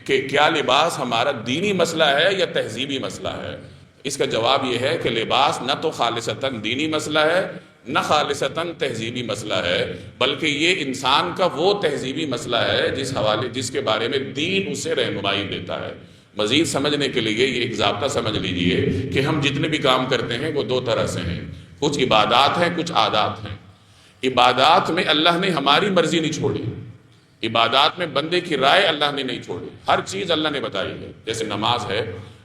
کہ کیا لباس ہمارا دینی مسئلہ ہے یا تہذیبی مسئلہ ہے؟ اس کا جواب یہ ہے کہ لباس نہ تو خالصتاً دینی مسئلہ ہے نہ خالصتاً تہذیبی مسئلہ ہے، بلکہ یہ انسان کا وہ تہذیبی مسئلہ ہے جس کے بارے میں دین اسے رہنمائی دیتا ہے۔ مزید سمجھنے کے لیے یہ ایک ضابطہ سمجھ لیجئے کہ ہم جتنے بھی کام کرتے ہیں وہ دو طرح سے ہیں، کچھ عبادات ہیں، کچھ عادات ہیں۔ عبادات میں اللہ نے ہماری مرضی نہیں چھوڑی، عبادات میں بندے کی رائے اللہ نے نہیں چھوڑی، ہر چیز اللہ نے بتائی ہے۔ جیسے نماز ہے،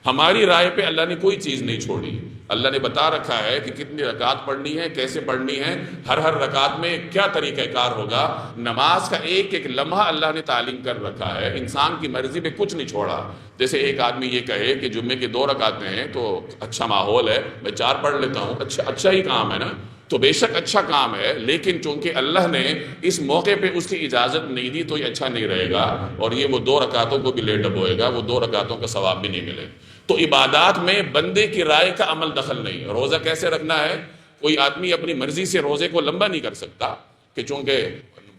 ہماری رائے پہ اللہ نے کوئی چیز نہیں چھوڑی، اللہ نے بتا رکھا ہے کہ کتنی رکعت پڑھنی ہے، کیسے پڑھنی ہے، ہر رکعت میں کیا طریقہ کار ہوگا۔ نماز کا ایک ایک لمحہ اللہ نے تعلیم کر رکھا ہے، انسان کی مرضی پہ کچھ نہیں چھوڑا۔ جیسے ایک آدمی یہ کہے کہ جمعے کی 2 رکعتیں ہیں تو اچھا ماحول ہے، میں 4 پڑھ لیتا ہوں، اچھا ہی کام ہے نا، تو بے شک اچھا کام ہے، لیکن چونکہ اللہ نے اس موقع پہ اس کی اجازت نہیں دی تو یہ اچھا نہیں رہے گا، اور یہ وہ 2 رکعتوں کو بھی لیٹ ڈبوئے گا، وہ 2 رکعتوں کا ثواب بھی نہیں ملے۔ تو عبادات میں بندے کی رائے کا عمل دخل نہیں۔ روزہ کیسے رکھنا ہے؟ کوئی آدمی اپنی مرضی سے روزے کو لمبا نہیں کر سکتا کہ چونکہ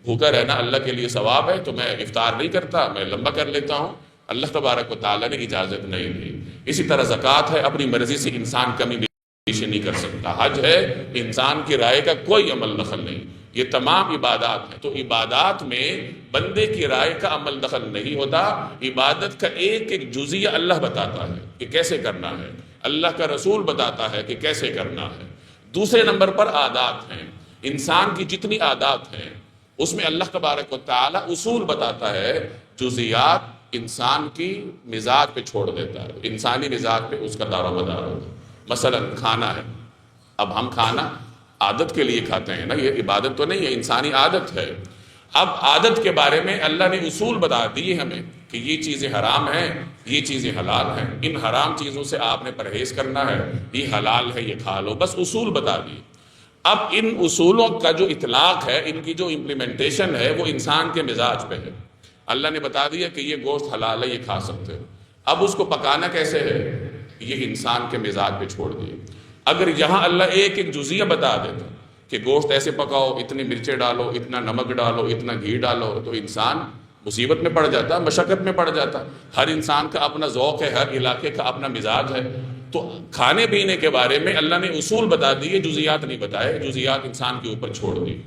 بھوکا رہنا اللہ کے لیے ثواب ہے تو میں افطار نہیں کرتا، میں لمبا کر لیتا ہوں۔ اللہ تبارک و تعالیٰ نے اجازت نہیں دی۔ اسی طرح زکوٰۃ ہے، اپنی مرضی سے انسان کمی بیشی نہیں کر سکتا۔ حج ہے، انسان کی رائے کا کوئی عمل دخل نہیں۔ یہ تمام عبادات ہیں۔ تو عبادات میں بندے کی رائے کا عمل دخل نہیں ہوتا، عبادت کا ایک ایک جزیہ اللہ بتاتا ہے کہ کیسے کرنا ہے، اللہ کا رسول بتاتا ہے کہ کیسے کرنا ہے۔ دوسرے نمبر پر عادات ہیں، انسان کی جتنی عادات ہیں اس میں اللہ تبارک و تعالی اصول بتاتا ہے، جزیات انسان کی مزاج پہ چھوڑ دیتا ہے، انسانی مزاج پہ اس کا دار و مدار ہوتا ہے۔ مثلا کھانا ہے، اب ہم کھانا عادت کے لیے کھاتے ہیں نا، یہ عبادت تو نہیں ہے، انسانی عادت ہے۔ اب عادت کے بارے میں اللہ نے اصول بتا دیے ہمیں کہ یہ چیزیں حرام ہیں، یہ چیزیں حلال ہیں، ان حرام چیزوں سے آپ نے پرہیز کرنا ہے، یہ حلال ہے یہ کھا لو، بس اصول بتا دیے۔ اب ان اصولوں کا جو اطلاق ہے، ان کی جو امپلیمنٹیشن ہے، وہ انسان کے مزاج پہ ہے۔ اللہ نے بتا دیا کہ یہ گوشت حلال ہے، یہ کھا سکتے ہو، اب اس کو پکانا کیسے ہے، یہ انسان کے مزاج پہ چھوڑ دیے۔ اگر یہاں اللہ ایک ایک جزیہ بتا دیتا کہ گوشت ایسے پکاؤ، اتنی مرچیں ڈالو، اتنا نمک ڈالو، اتنا گھی ڈالو، تو انسان مصیبت میں پڑ جاتا، مشقت میں پڑ جاتا۔ ہر انسان کا اپنا ذوق ہے، ہر علاقے کا اپنا مزاج ہے۔ تو کھانے پینے کے بارے میں اللہ نے اصول بتا دیے، جزیات نہیں بتائے، جزیات انسان کے اوپر چھوڑ دی۔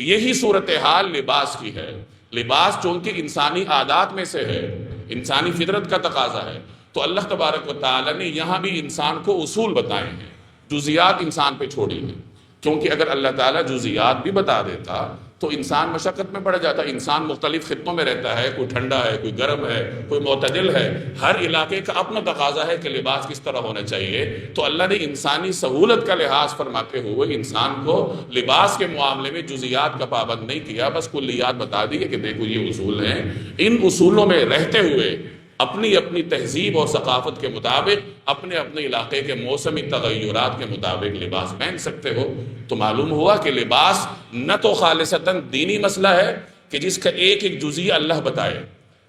یہی صورتحال لباس کی ہے۔ لباس چونکہ انسانی عادات میں سے ہے، انسانی فطرت کا تقاضا ہے، تو اللہ تبارک و تعالی نے یہاں بھی انسان کو اصول بتائے ہیں، جزیات انسان پہ چھوڑی ہیں۔ کیونکہ اگر اللہ تعالیٰ جزیات بھی بتا دیتا تو انسان مشقت میں پڑ جاتا۔ انسان مختلف خطوں میں رہتا ہے، کوئی ٹھنڈا ہے، کوئی گرم ہے، کوئی معتدل ہے، ہر علاقے کا اپنا تقاضا ہے کہ لباس کس طرح ہونا چاہیے۔ تو اللہ نے انسانی سہولت کا لحاظ فرماتے ہوئے انسان کو لباس کے معاملے میں جزیات کا پابند نہیں کیا، بس کلیات بتا دی کہ دیکھو یہ اصول ہیں، ان اصولوں میں رہتے ہوئے اپنی اپنی تہذیب اور ثقافت کے مطابق، اپنے اپنے علاقے کے موسمی تغیرات کے مطابق لباس پہن سکتے ہو۔ تو معلوم ہوا کہ لباس نہ تو خالصتاً دینی مسئلہ ہے کہ جس کا ایک ایک جزیہ اللہ بتائے،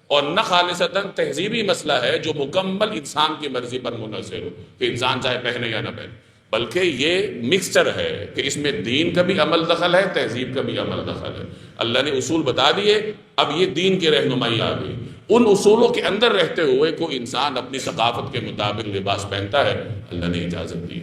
اور نہ خالصتاً تہذیبی مسئلہ ہے جو مکمل انسان کی مرضی پر منحصر ہو کہ انسان چاہے پہنے یا نہ پہنے، بلکہ یہ مکسچر ہے کہ اس میں دین کا بھی عمل دخل ہے، تہذیب کا بھی عمل دخل ہے۔ اللہ نے اصول بتا دیے، اب یہ دین کی رہنمائی آ گئی۔ ان اصولوں کے اندر رہتے ہوئے کوئی انسان اپنی ثقافت کے مطابق لباس پہنتا ہے، اللہ نے اجازت دی۔